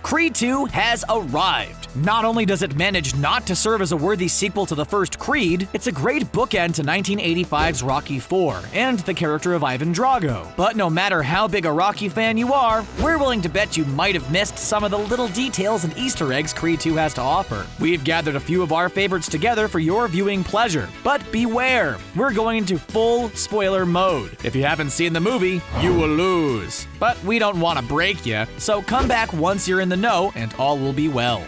Creed 2 has arrived. Not only does it manage not to serve as a worthy sequel to the first Creed, it's a great bookend to 1985's Rocky IV and the character of Ivan Drago. But no matter how big a Rocky fan you are, we're willing to bet you might have missed some of the little details and Easter eggs Creed 2 has to offer. We've gathered a few of our favorites together for your viewing pleasure. But beware, we're going into full spoiler mode. If you haven't seen the movie, you will lose. But we don't want to break you, so come back once you're in the know and all will be well.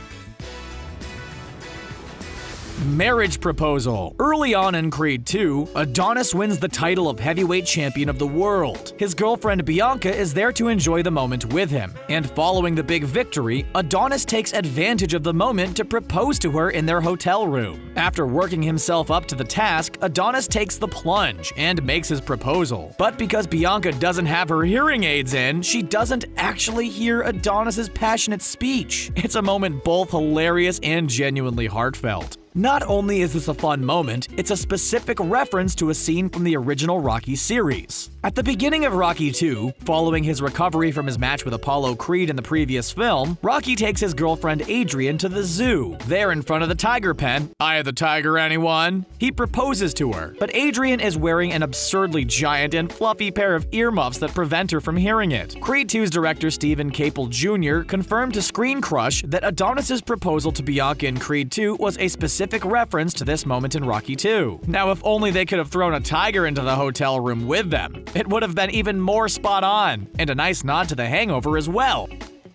Marriage proposal. Early on in Creed 2, Adonis wins the title of heavyweight champion of the world. His girlfriend Bianca is there to enjoy the moment with him, and following the big victory, Adonis takes advantage of the moment to propose to her in their hotel room. After working himself up to the task, Adonis takes the plunge and makes his proposal. But because Bianca doesn't have her hearing aids in, she doesn't actually hear Adonis's passionate speech. It's a moment both hilarious and genuinely heartfelt. Not only is this a fun moment, it's a specific reference to a scene from the original Rocky series. At the beginning of Rocky II, following his recovery from his match with Apollo Creed in the previous film, Rocky takes his girlfriend Adrian to the zoo. There in front of the tiger pen, "Eye of the tiger, anyone?" He proposes to her, but Adrian is wearing an absurdly giant and fluffy pair of earmuffs that prevent her from hearing it. Creed 2's director Steven Caple Jr. confirmed to Screen Crush that Adonis's proposal to Bianca in Creed 2 was a specific reference to this moment in Rocky 2. Now, if only they could have thrown a tiger into the hotel room with them, it would have been even more spot on, and a nice nod to The Hangover as well.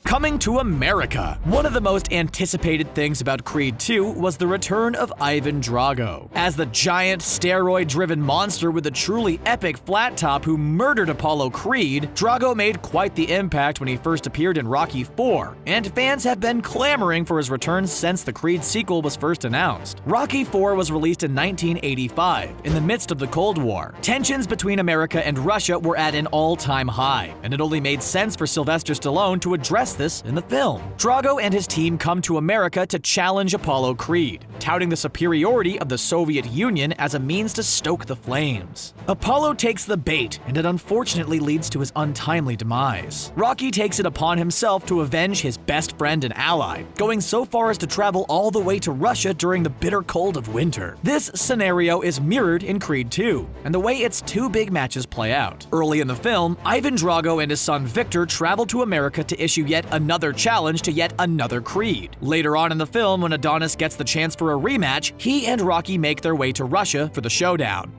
Coming to America. One of the most anticipated things about Creed 2 was the return of Ivan Drago. As the giant, steroid-driven monster with a truly epic flat top who murdered Apollo Creed, Drago made quite the impact when he first appeared in Rocky IV, and fans have been clamoring for his return since the Creed sequel was first announced. Rocky IV was released in 1985, in the midst of the Cold War. Tensions between America and Russia were at an all-time high, and it only made sense for Sylvester Stallone to address this in the film. Drago and his team come to America to challenge Apollo Creed, touting the superiority of the Soviet Union as a means to stoke the flames. Apollo takes the bait, and it unfortunately leads to his untimely demise. Rocky takes it upon himself to avenge his best friend and ally, going so far as to travel all the way to Russia during the bitter cold of winter. This scenario is mirrored in Creed 2, and the way its two big matches play out. Early in the film, Ivan Drago and his son Victor travel to America to issue yet another challenge to yet another Creed. Later on in the film, when Adonis gets the chance for a rematch, he and Rocky make their way to Russia for the showdown.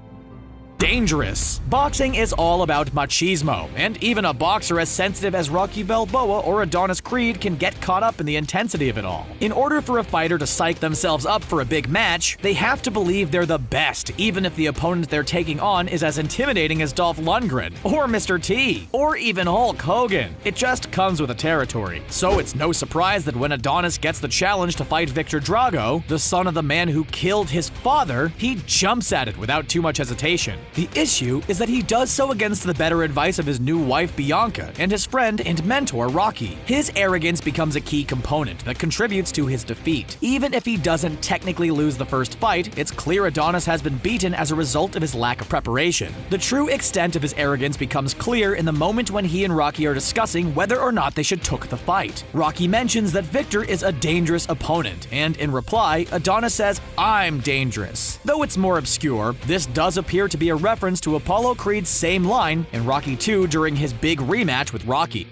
Dangerous. Boxing is all about machismo, and even a boxer as sensitive as Rocky Balboa or Adonis Creed can get caught up in the intensity of it all. In order for a fighter to psych themselves up for a big match, they have to believe they're the best, even if the opponent they're taking on is as intimidating as Dolph Lundgren, or Mr. T, or even Hulk Hogan. It just comes with the territory. So it's no surprise that when Adonis gets the challenge to fight Victor Drago, the son of the man who killed his father, he jumps at it without too much hesitation. The issue is that he does so against the better advice of his new wife Bianca and his friend and mentor Rocky. His arrogance becomes a key component that contributes to his defeat. Even if he doesn't technically lose the first fight, it's clear Adonis has been beaten as a result of his lack of preparation. The true extent of his arrogance becomes clear in the moment when he and Rocky are discussing whether or not they should took the fight. Rocky mentions that Victor is a dangerous opponent, and in reply, Adonis says, "I'm dangerous." Though it's more obscure, this does appear to be a reference to Apollo Creed's same line in Rocky II during his big rematch with Rocky.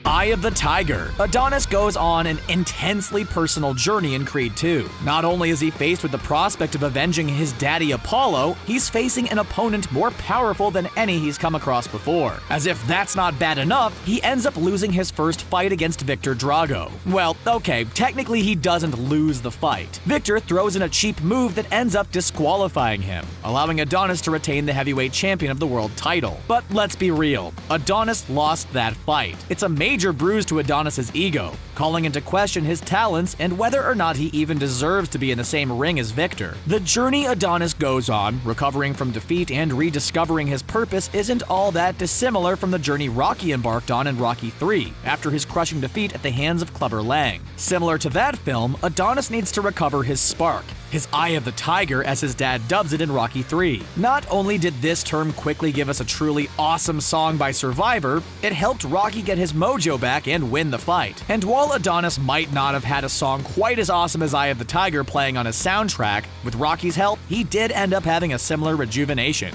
Eye of the Tiger. Adonis goes on an intensely personal journey in Creed 2. Not only is he faced with the prospect of avenging his daddy Apollo, he's facing an opponent more powerful than any he's come across before. As if that's not bad enough, he ends up losing his first fight against Victor Drago. Well, okay, technically he doesn't lose the fight. Victor throws in a cheap move that ends up disqualifying him, allowing Adonis to retain the heavyweight champion of the world title. But let's be real, Adonis lost that fight. It's a major bruise to Adonis's ego, calling into question his talents and whether or not he even deserves to be in the same ring as Victor. The journey Adonis goes on, recovering from defeat and rediscovering his purpose, isn't all that dissimilar from the journey Rocky embarked on in Rocky III, after his crushing defeat at the hands of Clubber Lang. Similar to that film, Adonis needs to recover his spark, his eye of the tiger as his dad dubs it in Rocky III. Not only did this term quickly give us a truly awesome song by Survivor, it helped Rocky get his mojo back and win the fight. And while Adonis might not have had a song quite as awesome as Eye of the Tiger playing on his soundtrack, with Rocky's help, he did end up having a similar rejuvenation.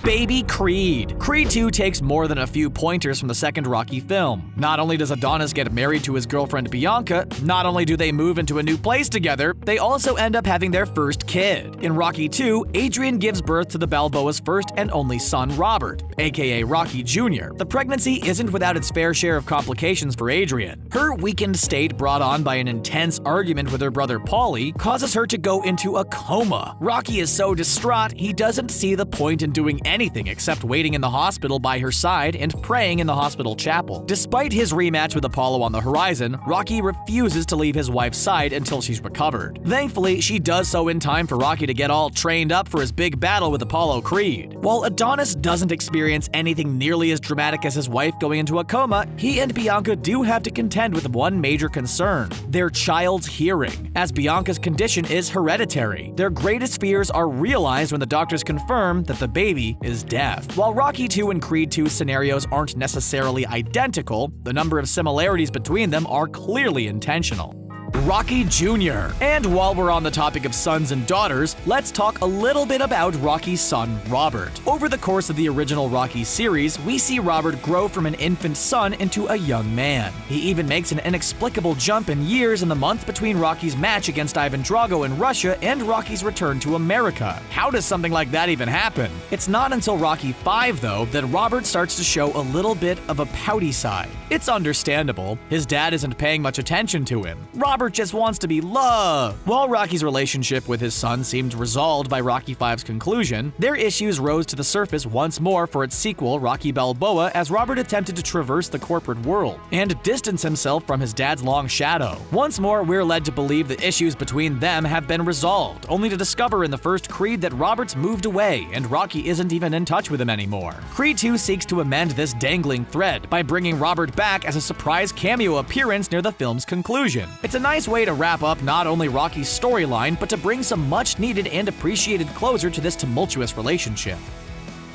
Baby Creed. Creed 2 takes more than a few pointers from the second Rocky film. Not only does Adonis get married to his girlfriend Bianca, not only do they move into a new place together, they also end up having their first kid. In Rocky 2, Adrian gives birth to the Balboa's first and only son, Robert, aka Rocky Jr. The pregnancy isn't without its fair share of complications for Adrian. Her weakened state, brought on by an intense argument with her brother Paulie, causes her to go into a coma. Rocky is so distraught, he doesn't see the point in doing anything except waiting in the hospital by her side and praying in the hospital chapel. Despite his rematch with Apollo on the horizon, Rocky refuses to leave his wife's side until she's recovered. Thankfully, she does so in time for Rocky to get all trained up for his big battle with Apollo Creed. While Adonis doesn't experience anything nearly as dramatic as his wife going into a coma, he and Bianca do have to contend with one major concern: their child's hearing, as Bianca's condition is hereditary. Their greatest fears are realized when the doctors confirm that the baby is deaf. While Rocky 2 and Creed 2 scenarios aren't necessarily identical, the number of similarities between them are clearly intentional. Rocky Jr. And while we're on the topic of sons and daughters, let's talk a little bit about Rocky's son, Robert. Over the course of the original Rocky series, we see Robert grow from an infant son into a young man. He even makes an inexplicable jump in years in the month between Rocky's match against Ivan Drago in Russia and Rocky's return to America. How does something like that even happen? It's not until Rocky V, though, that Robert starts to show a little bit of a pouty side. It's understandable. His dad isn't paying much attention to him. Robert just wants to be loved. While Rocky's relationship with his son seemed resolved by Rocky V's conclusion, their issues rose to the surface once more for its sequel, Rocky Balboa, as Robert attempted to traverse the corporate world and distance himself from his dad's long shadow. Once more, we're led to believe the issues between them have been resolved, only to discover in the first Creed that Robert's moved away and Rocky isn't even in touch with him anymore. Creed 2 seeks to amend this dangling thread by bringing Robert back as a surprise cameo appearance near the film's conclusion. It's a nice way to wrap up not only Rocky's storyline, but to bring some much-needed and appreciated closure to this tumultuous relationship.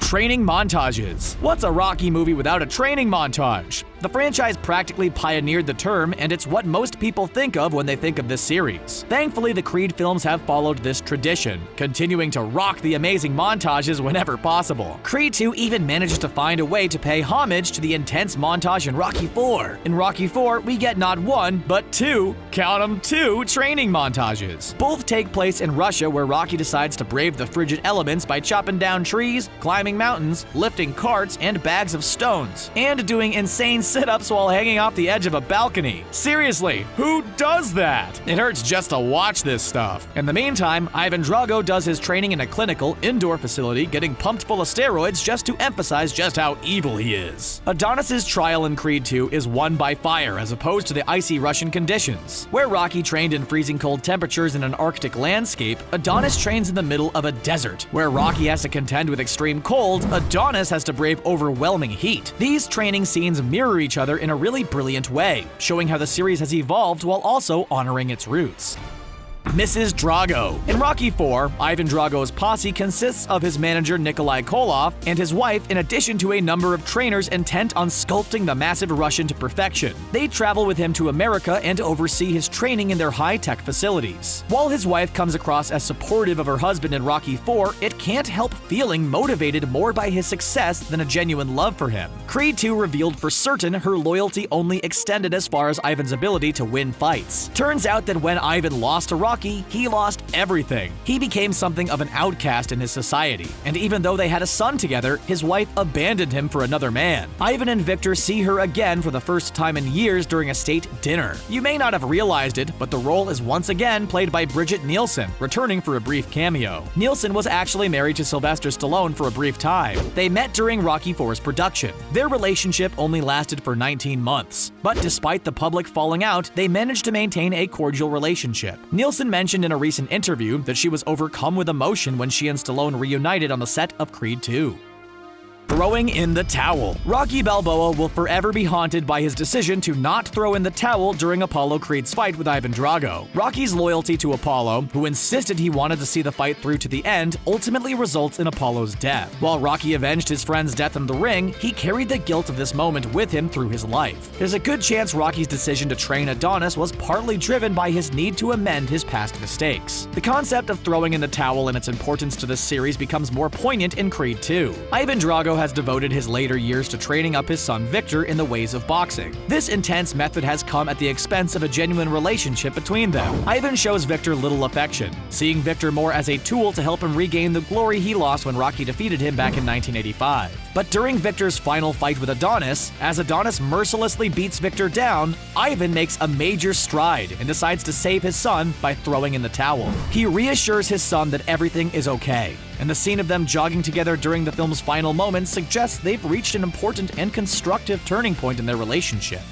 Training montages. What's a Rocky movie without a training montage? The franchise practically pioneered the term, and it's what most people think of when they think of this series. Thankfully, the Creed films have followed this tradition, continuing to rock the amazing montages whenever possible. Creed 2 even manages to find a way to pay homage to the intense montage in Rocky IV. In Rocky IV, we get not one, but two, count 'em, two training montages. Both take place in Russia, where Rocky decides to brave the frigid elements by chopping down trees, climbing mountains, lifting carts and bags of stones, and doing insane sit-ups while hanging off the edge of a balcony. Seriously, who does that? It hurts just to watch this stuff. In the meantime, Ivan Drago does his training in a clinical, indoor facility, getting pumped full of steroids just to emphasize just how evil he is. Adonis's trial in Creed 2 is won by fire as opposed to the icy Russian conditions. Where Rocky trained in freezing cold temperatures in an Arctic landscape, Adonis trains in the middle of a desert. Where Rocky has to contend with extreme cold, Adonis has to brave overwhelming heat. These training scenes mirror each other in a really brilliant way, showing how the series has evolved while also honoring its roots. Mrs. Drago. In Rocky IV, Ivan Drago's posse consists of his manager Nikolai Koloff and his wife, in addition to a number of trainers intent on sculpting the massive Russian to perfection. They travel with him to America and oversee his training in their high-tech facilities. While his wife comes across as supportive of her husband in Rocky IV, it can't help feeling motivated more by his success than a genuine love for him. Creed 2 revealed for certain her loyalty only extended as far as Ivan's ability to win fights. Turns out that when Ivan lost to Rocky, he lost everything. He became something of an outcast in his society, and even though they had a son together, his wife abandoned him for another man. Ivan and Victor see her again for the first time in years during a state dinner. You may not have realized it, but the role is once again played by Bridget Nielsen, returning for a brief cameo. Nielsen was actually married to Sylvester Stallone for a brief time. They met during Rocky IV's production. Their relationship only lasted for 19 months, but despite the public falling out, they managed to maintain a cordial relationship. Nielsen mentioned in a recent interview that she was overcome with emotion when she and Stallone reunited on the set of Creed 2. Throwing in the towel. Rocky Balboa will forever be haunted by his decision to not throw in the towel during Apollo Creed's fight with Ivan Drago. Rocky's loyalty to Apollo, who insisted he wanted to see the fight through to the end, ultimately results in Apollo's death. While Rocky avenged his friend's death in the ring, he carried the guilt of this moment with him through his life. There's a good chance Rocky's decision to train Adonis was partly driven by his need to amend his past mistakes. The concept of throwing in the towel and its importance to this series becomes more poignant in Creed 2. Ivan Drago has devoted his later years to training up his son Victor in the ways of boxing. This intense method has come at the expense of a genuine relationship between them. Ivan shows Victor little affection, seeing Victor more as a tool to help him regain the glory he lost when Rocky defeated him back in 1985. But during Victor's final fight with Adonis, as Adonis mercilessly beats Victor down, Ivan makes a major stride and decides to save his son by throwing in the towel. He reassures his son that everything is okay, and the scene of them jogging together during the film's final moments suggests they've reached an important and constructive turning point in their relationship.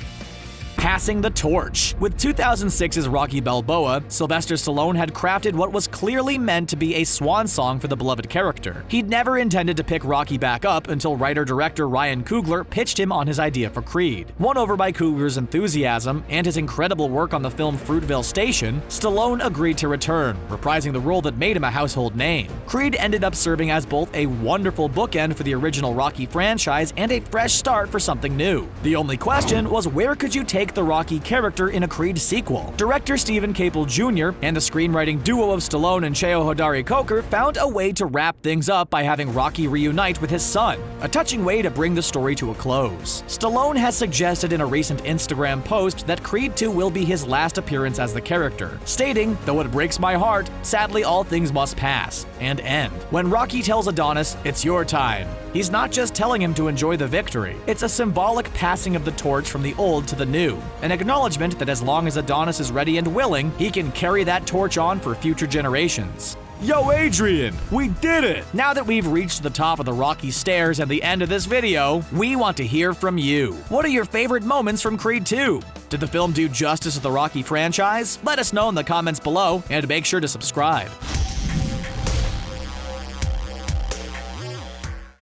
Passing the torch. With 2006's Rocky Balboa, Sylvester Stallone had crafted what was clearly meant to be a swan song for the beloved character. He'd never intended to pick Rocky back up until writer-director Ryan Coogler pitched him on his idea for Creed. Won over by Coogler's enthusiasm and his incredible work on the film Fruitvale Station, Stallone agreed to return, reprising the role that made him a household name. Creed ended up serving as both a wonderful bookend for the original Rocky franchise and a fresh start for something new. The only question was, where could you take the Rocky character in a Creed sequel? Director Steven Caple Jr. and the screenwriting duo of Stallone and Cheo Hodari Coker found a way to wrap things up by having Rocky reunite with his son, a touching way to bring the story to a close. Stallone has suggested in a recent Instagram post that Creed 2 will be his last appearance as the character, stating, "Though it breaks my heart, sadly all things must pass and end." When Rocky tells Adonis, "It's your time," he's not just telling him to enjoy the victory. It's a symbolic passing of the torch from the old to the new, an acknowledgement that as long as Adonis is ready and willing, he can carry that torch on for future generations. Yo, Adrian, we did it! Now that we've reached the top of the Rocky stairs and the end of this video, we want to hear from you. What are your favorite moments from Creed 2? Did the film do justice to the Rocky franchise? Let us know in the comments below, and make sure to subscribe.